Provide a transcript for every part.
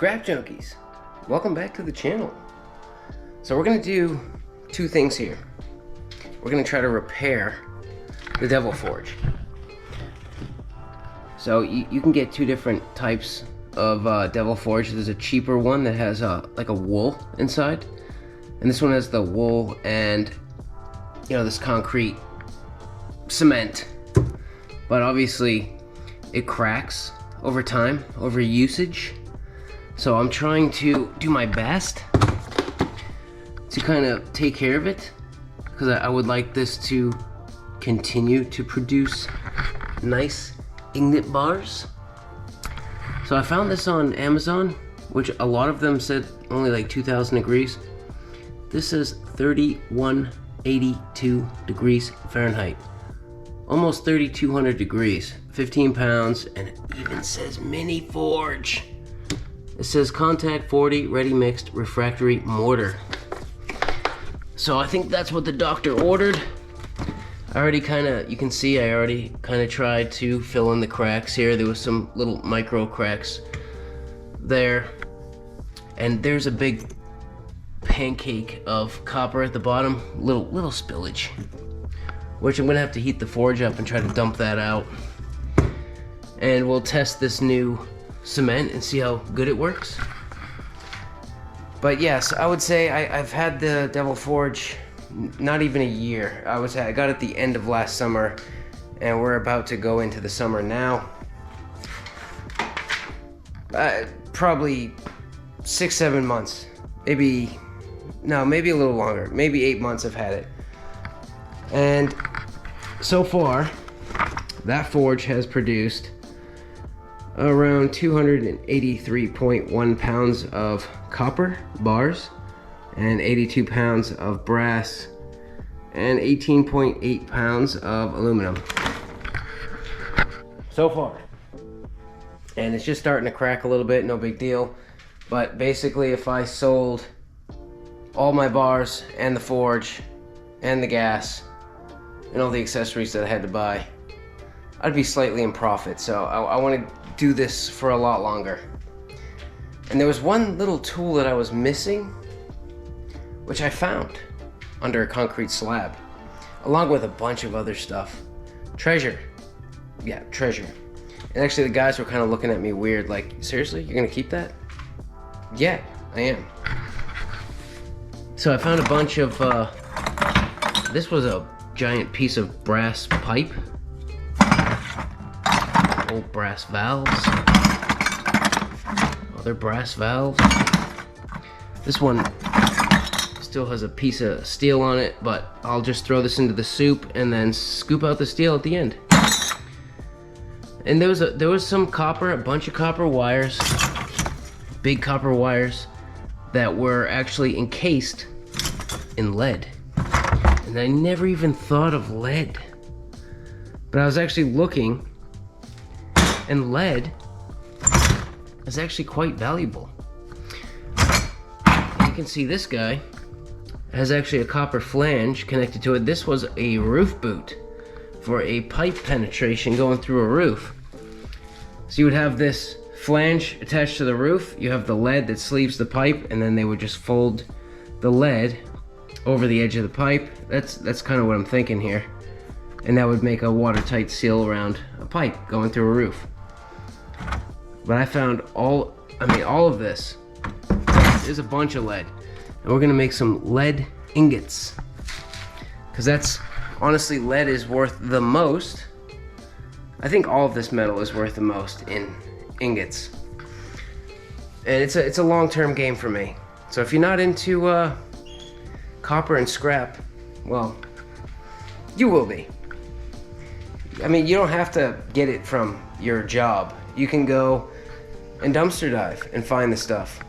Scrap Junkies, welcome back to the channel. So we're gonna do two things here. We're gonna try to repair the Devil Forge. So you can get two different types of Devil Forge. There's a cheaper one that has like a wool inside, and this one has the wool and this concrete cement. But obviously it cracks over time, over usage. So I'm trying to do my best to kind of take care of it, because I would like this to continue to produce nice ingot bars. So I found this on Amazon, which a lot of them said only like 2,000 degrees. This says 3182 degrees Fahrenheit. Almost 3,200 degrees, 15 pounds, and it even says mini forge. It says contact 40 ready mixed refractory mortar. So I think that's what the doctor ordered. I already you can see I already tried to fill in the cracks here. There was some little micro cracks there. And there's a big pancake of copper at the bottom, little spillage, which I'm gonna have to heat the forge up and try to dump that out. And we'll test this new cement and see how good it works. But yes, I would say I've had the Devil Forge not even a year. I got it the end of last summer, and we're about to go into the summer now. Probably 6-7 months, maybe a little longer, maybe 8 months I've had it. And so far, that forge has produced around 283.1 pounds of copper bars and 82 pounds of brass and 18.8 pounds of aluminum so far. And it's just starting to crack a little bit, no big deal. But basically, if I sold all my bars and the forge and the gas and all the accessories that I had to buy, I'd be slightly in profit. So I want to do this for a lot longer. And there was one little tool that I was missing, which I found under a concrete slab, along with a bunch of other stuff. Treasure. Yeah, treasure. And actually the guys were kind of looking at me weird, like, seriously, you're gonna keep that? Yeah, I am. So I found a bunch of, this was a giant piece of brass pipe. Old brass valves. Other brass valves. This one still has a piece of steel on it, but I'll just throw this into the soup and then scoop out the steel at the end. And there was some copper, a bunch of copper wires, big copper wires that were actually encased in lead. And I never even thought of lead. But I was actually looking, and lead is actually quite valuable. And you can see this guy has actually a copper flange connected to it. This was a roof boot for a pipe penetration going through a roof. So you would have this flange attached to the roof, you have the lead that sleeves the pipe, and then they would just fold the lead over the edge of the pipe. That's kind of what I'm thinking here. And that would make a watertight seal around a pipe going through a roof. But I found all of this. There's a bunch of lead. And we're gonna make some lead ingots. Because that's, honestly, lead is worth the most. I think all of this metal is worth the most in ingots. And it's a long-term game for me. So if you're not into copper and scrap, well, you will be. I mean, you don't have to get it from your job. You can go and dumpster dive and find the stuff.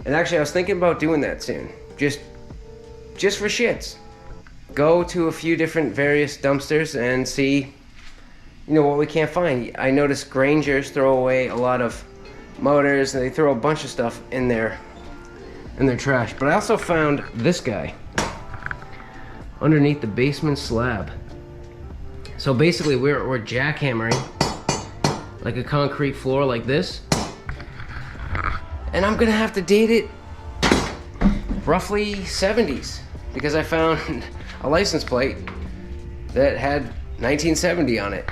And actually, I was thinking about doing that soon. Just for shits. Go to a few different various dumpsters and see, what we can't find. I noticed Grangers throw away a lot of motors, and they throw a bunch of stuff in their trash. But I also found this guy underneath the basement slab. So basically, we're jackhammering like a concrete floor like this. And I'm gonna have to date it roughly 70s, because I found a license plate that had 1970 on it.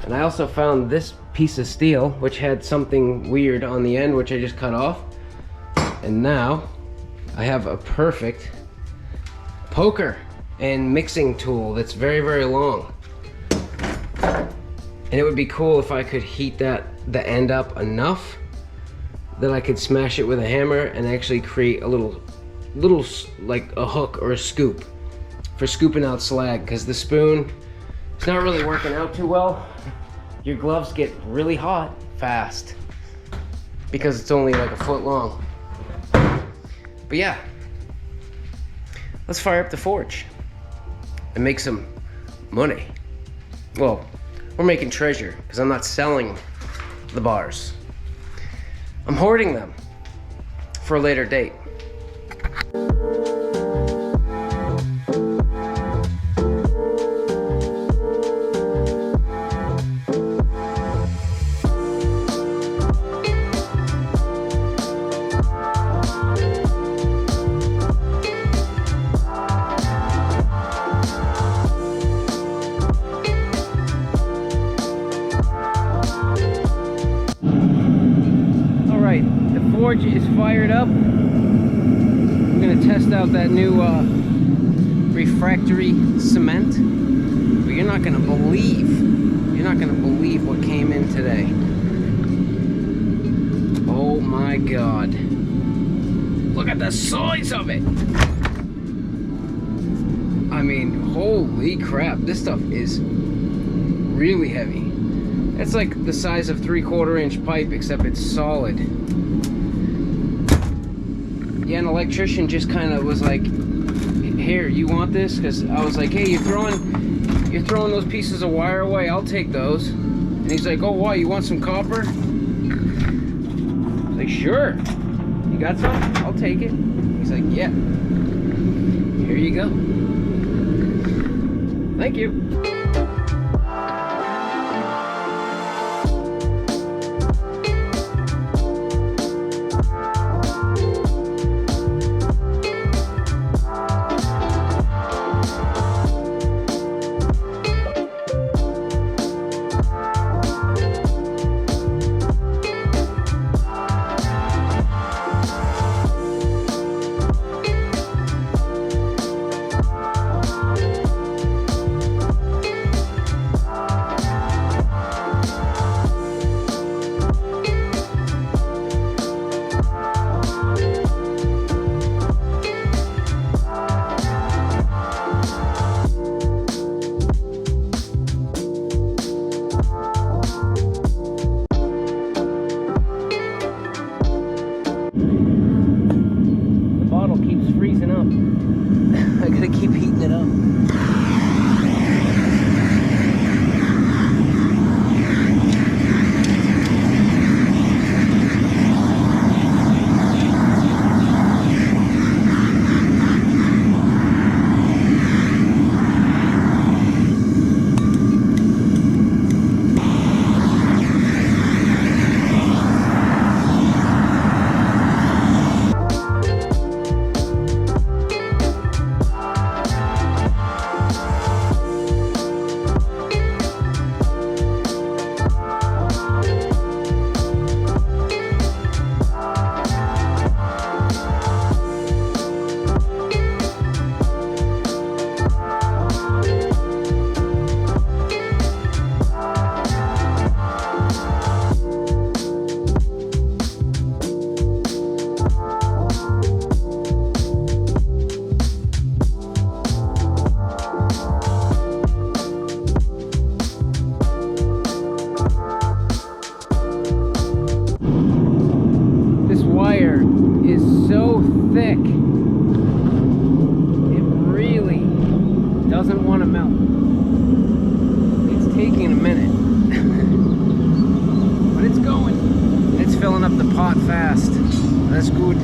And I also found this piece of steel, which had something weird on the end, which I just cut off. And now I have a perfect poker and mixing tool that's very, very long. And it would be cool if I could heat the end up enough that I could smash it with a hammer and actually create a little like a hook or a scoop for scooping out slag, because the spoon, it's not really working out too well. Your gloves get really hot fast because it's only like a foot long. But yeah, let's fire up the forge and make some money. Well, we're making treasure, because I'm not selling the bars. I'm hoarding them for a later date. Forge is fired up. I'm gonna test out that new refractory cement. But you're not gonna believe what came in today. Oh my God. Look at the size of it. I mean, holy crap, this stuff is really heavy. It's like the size of 3/4 inch pipe, except it's solid. Yeah, an electrician just kind of was like, here, you want this? Because I was like, hey, you're throwing those pieces of wire away, I'll take those. And he's like, oh, why, you want some copper? I was like, sure. You got some? I'll take it. He's like, yeah. Here you go. Thank you. I gotta keep heating it up. Thick. It really doesn't want to melt. It's taking a minute. But it's going. It's filling up the pot fast. That's good.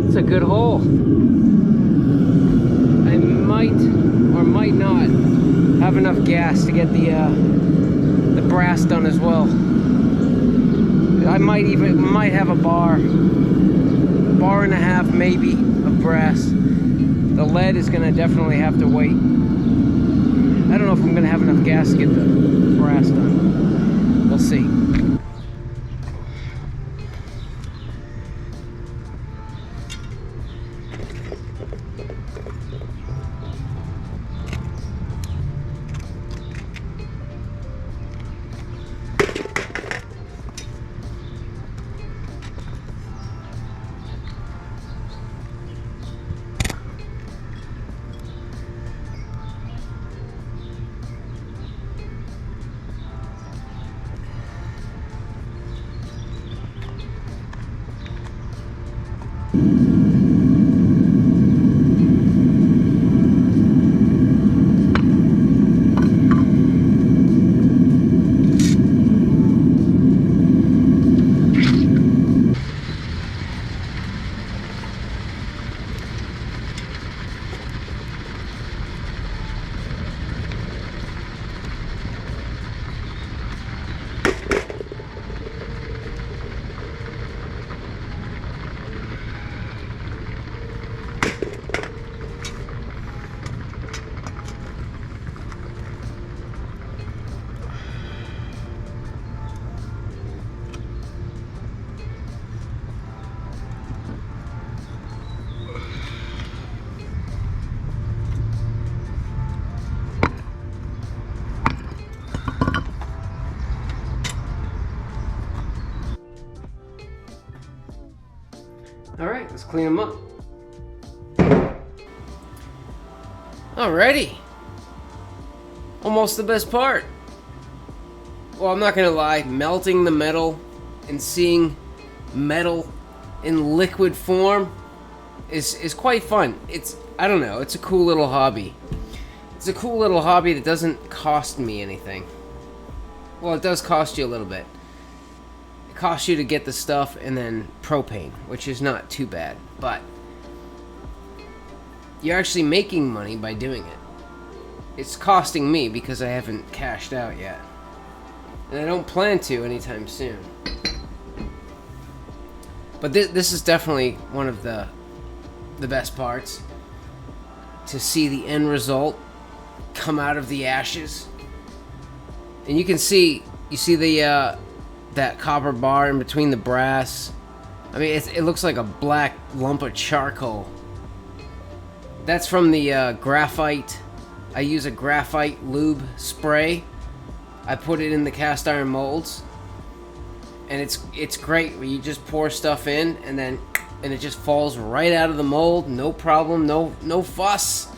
It's a good hole. I might or might not have enough gas to get the brass done as well. I might have a bar and a half maybe of brass. The lead is gonna definitely have to wait. I don't know if I'm gonna have enough gas to get the brass done. We'll see. All right, let's clean them up. Alrighty. Almost the best part. Well, I'm not gonna lie, melting the metal and seeing metal in liquid form is quite fun. I don't know, it's a cool little hobby. It's a cool little hobby that doesn't cost me anything. Well, it does cost you a little bit. It costs you to get the stuff and then propane, which is not too bad, but you're actually making money by doing it. It's costing me because I haven't cashed out yet. And I don't plan to anytime soon. But this is definitely one of the best parts. To see the end result come out of the ashes. And you can see, the that copper bar in between the brass. I mean, it looks like a black lump of charcoal. That's from the graphite. I use a graphite lube spray. I put it in the cast iron molds, and it's great. You just pour stuff in, and it just falls right out of the mold, no problem, no fuss.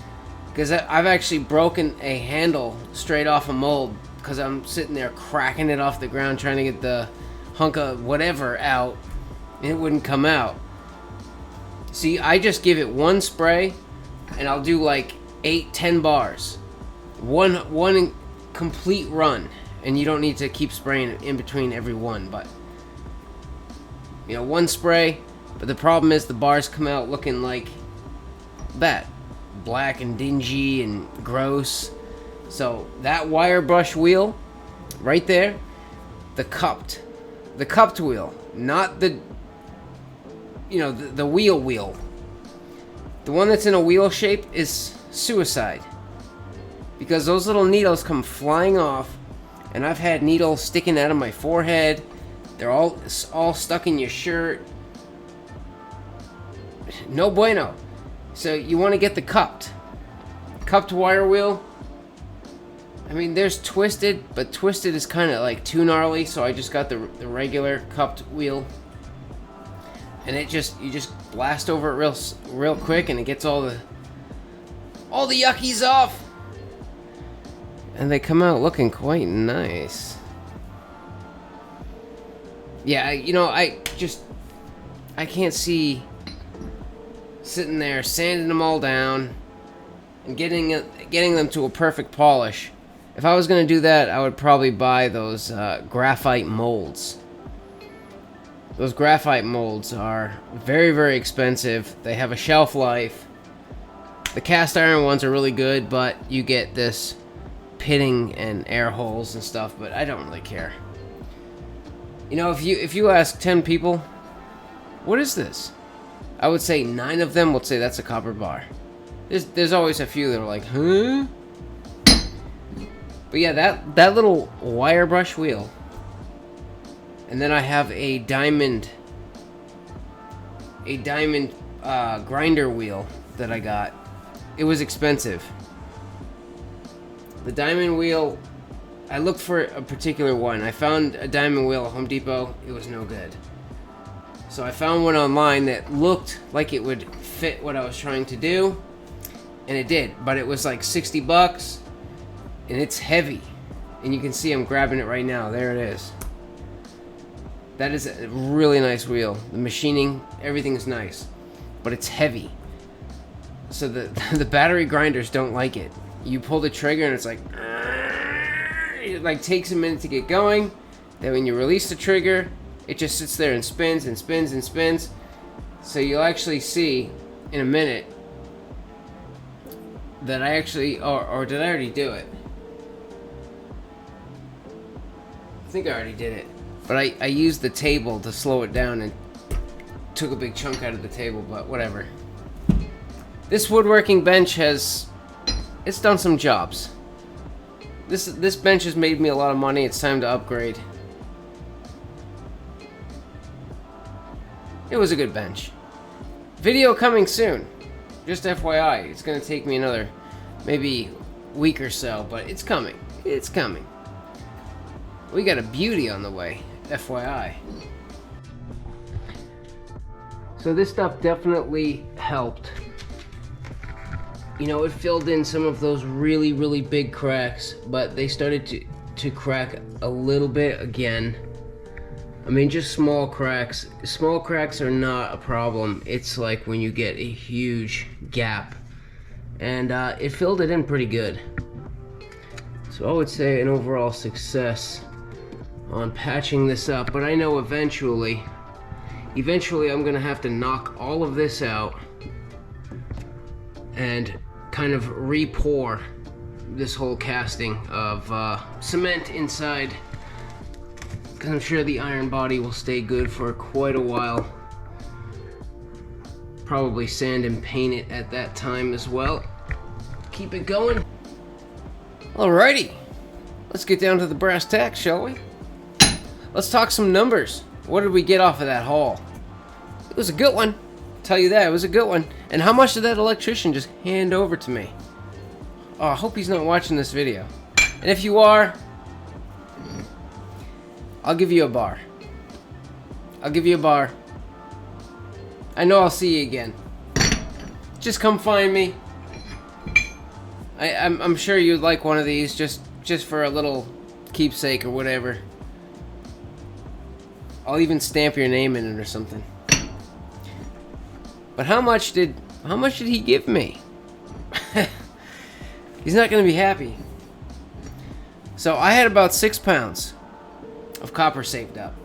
Because I've actually broken a handle straight off a mold because I'm sitting there cracking it off the ground trying to get the hunk of whatever out, and it wouldn't come out. See, I just give it one spray, and I'll do like 8-10 bars, one complete run, and you don't need to keep spraying in between every one, but one spray. But the problem is the bars come out looking like that, black and dingy and gross. So that wire brush wheel right there, the cupped wheel, not the the wheel. The one that's in a wheel shape is suicide, because those little needles come flying off, and I've had needles sticking out of my forehead. They're all stuck in your shirt. No bueno. So you want to get the cupped wire wheel. I mean, there's twisted, but twisted is kind of like too gnarly, so I just got the regular cupped wheel. And you just blast over it real quick, and it gets all the yuckies off. And they come out looking quite nice. Yeah, I can't see sitting there sanding them all down and getting them to a perfect polish. If I was going to do that, I would probably buy those graphite molds. Those graphite molds are very, very expensive. They have a shelf life. The cast iron ones are really good, but you get this pitting and air holes and stuff, but I don't really care. If you ask 10 people, what is this? I would say 9 of them would say that's a copper bar. There's always a few that are like, huh? But yeah, that little wire brush wheel. And then I have a diamond grinder wheel that I got. It was expensive. The diamond wheel, I looked for a particular one. I found a diamond wheel at Home Depot. It was no good. So I found one online that looked like it would fit what I was trying to do, and it did, but it was like $60, and it's heavy, and you can see I'm grabbing it right now. There it is. That is a really nice wheel. The machining, everything is nice, but it's heavy. So the battery grinders don't like it. You pull the trigger and it's like, it like takes a minute to get going. Then when you release the trigger, it just sits there and spins and spins and spins. So you'll actually see in a minute that I actually, or did I already do it? I think I already did it. But I used the table to slow it down and took a big chunk out of the table, but whatever. This woodworking bench it's done some jobs. This bench has made me a lot of money. It's time to upgrade. It was a good bench. Video coming soon. Just FYI, it's gonna take me another maybe week or so, but it's coming. It's coming. We got a beauty on the way, FYI. So this stuff definitely helped. It filled in some of those really, really big cracks, but they started to crack a little bit again. I mean, just small cracks. Small cracks are not a problem. It's like when you get a huge gap. And it filled it in pretty good. So I would say an overall success on patching this up. But I know eventually I'm gonna have to knock all of this out and kind of re-pour this whole casting of cement inside, because I'm sure the iron body will stay good for quite a while. Probably sand and paint it at that time as well. Keep it going. Alrighty, let's get down to the brass tacks, shall we? Let's talk some numbers. What did we get off of that haul? It was a good one, to tell you that. It was a good one. And how much did that electrician just hand over to me? Oh, I hope he's not watching this video. And if you are, I'll give you a bar. I'll give you a bar. I know I'll see you again. Just come find me. I'm sure you'd like one of these just for a little keepsake or whatever. I'll even stamp your name in it or something. But how much did he give me? He's not gonna be happy. So I had about 6 pounds of copper saved up.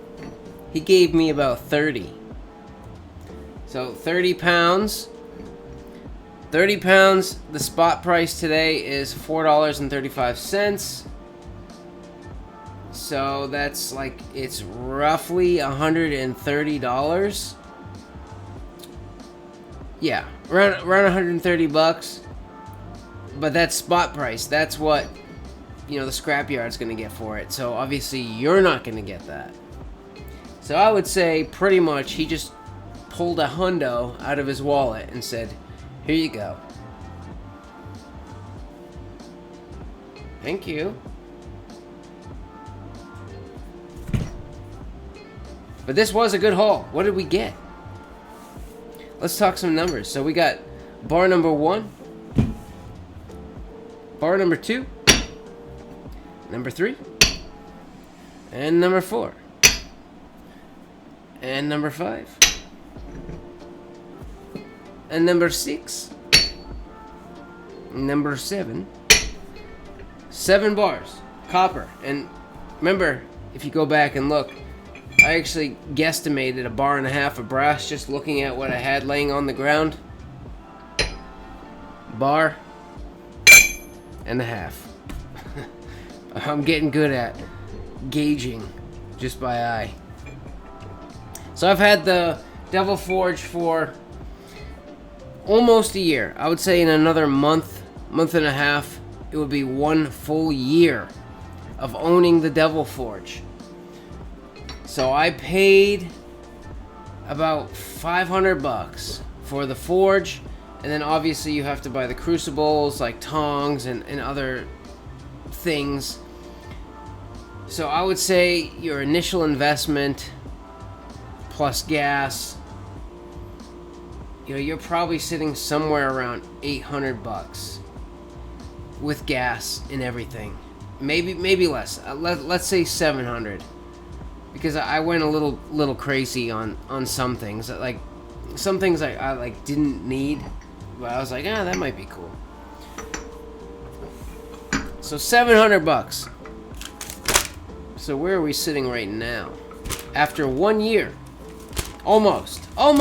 He gave me about 30. So 30 pounds. 30 pounds, the spot price today is $4.35. So that's like, it's roughly $130. Yeah, around 130 bucks. But that's spot price. That's what, the scrapyard's gonna get for it. So obviously you're not gonna get that. So I would say pretty much he just pulled a hundo out of his wallet and said, "Here you go." Thank you. But this was a good haul. What did we get? Let's talk some numbers. So we got bar number 1, bar number 2, number 3, and number 4, and number 5, and number 6, number 7. 7 bars, copper. And remember, if you go back and look, I actually guesstimated 1.5 bars of brass just looking at what I had laying on the ground. 1.5 bars. I'm getting good at gauging just by eye. So I've had the Devil Forge for almost a year. I would say in another month and a half, it would be 1 full year of owning the Devil Forge. So I paid about $500 for the forge, and then obviously you have to buy the crucibles like tongs and other things. So I would say your initial investment plus gas, you're probably sitting somewhere around $800 with gas and everything. Maybe less. Let's say 700. Because I went a little crazy on some things. Like some things I like didn't need, but I was like, that might be cool. So $700. So where are we sitting right now? After 1 year, almost of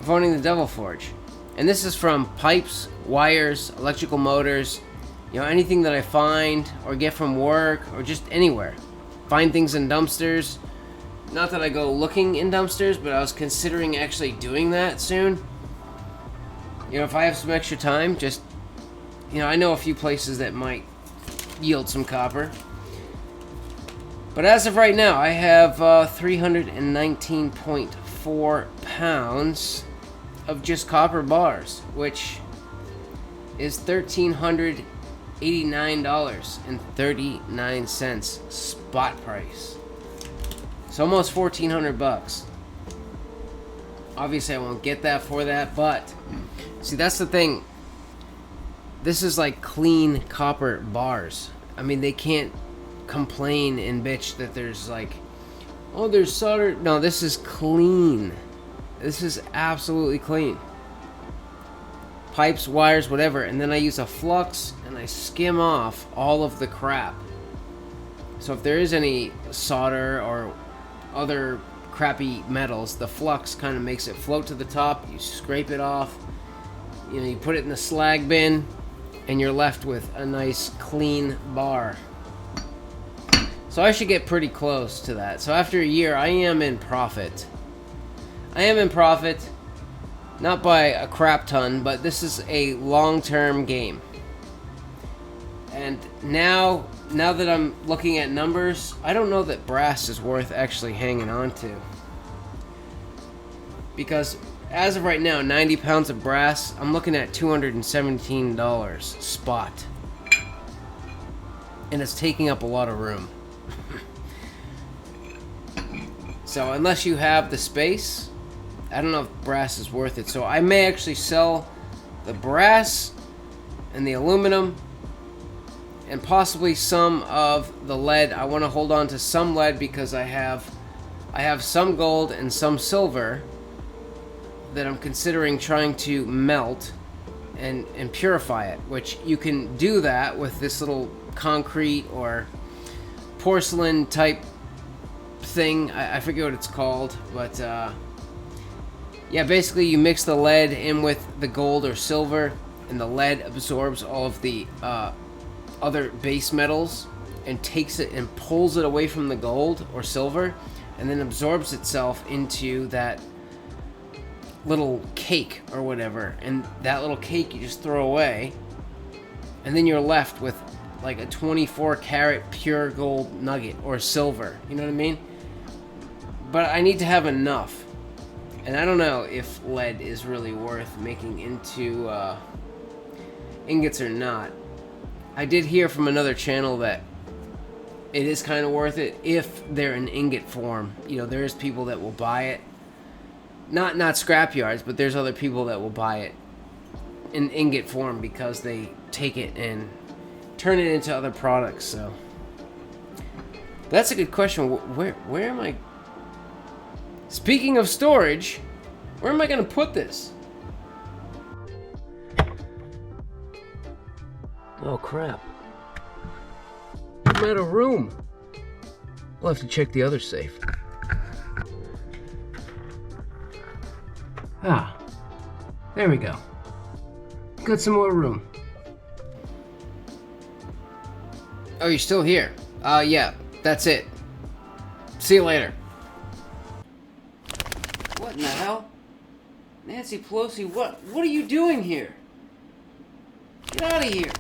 owning the Devil Forge, and this is from pipes, wires, electrical motors, anything that I find or get from work or just anywhere. Find things in dumpsters. Not that I go looking in dumpsters, but I was considering actually doing that soon. If I have some extra time, just, I know a few places that might yield some copper. But as of right now, I have 319.4 pounds of just copper bars, which is $1,389.39 spot price. So almost $1,400. Obviously I won't get that for that, but see, that's the thing. This is like clean copper bars. I mean, they can't complain and bitch that there's like, oh, there's solder. No, this is clean. This is absolutely clean. Pipes, wires, whatever, and then I use a flux and I skim off all of the crap. So if there is any solder or other crappy metals, the flux kind of makes it float to the top. You scrape it off, you put it in the slag bin, and you're left with a nice clean bar. So I should get pretty close to that. So after a year, I am in profit. Not by a crap ton, but this is a long-term game. And now that I'm looking at numbers, I don't know that brass is worth actually hanging on to. Because as of right now, 90 pounds of brass, I'm looking at $217 spot. And it's taking up a lot of room. So unless you have the space, I don't know if brass is worth it. So I may actually sell the brass and the aluminum and possibly some of the lead. I want to hold on to some lead because I have some gold and some silver that I'm considering trying to melt and purify it, which you can do that with this little concrete or porcelain type thing. I forget what it's called, but yeah, basically you mix the lead in with the gold or silver, and the lead absorbs all of the other base metals and takes it and pulls it away from the gold or silver, and then absorbs itself into that little cake or whatever. And that little cake you just throw away, and then you're left with like a 24 karat pure gold nugget or silver. You know what I mean? But I need to have enough. And I don't know if lead is really worth making into ingots or not. I did hear from another channel that it is kind of worth it if they're in ingot form. You know, there's people that will buy it. Not scrapyards, but there's other people that will buy it in ingot form because they take it and turn it into other products. So that's a good question. Where am I? Speaking of storage, where am I going to put this? Oh crap. I'm out of room. I'll have to check the other safe. Ah, there we go. Got some more room. Oh, you're still here? Yeah, that's it. See you later. What in the hell? Nancy Pelosi, what are you doing here? Get out of here.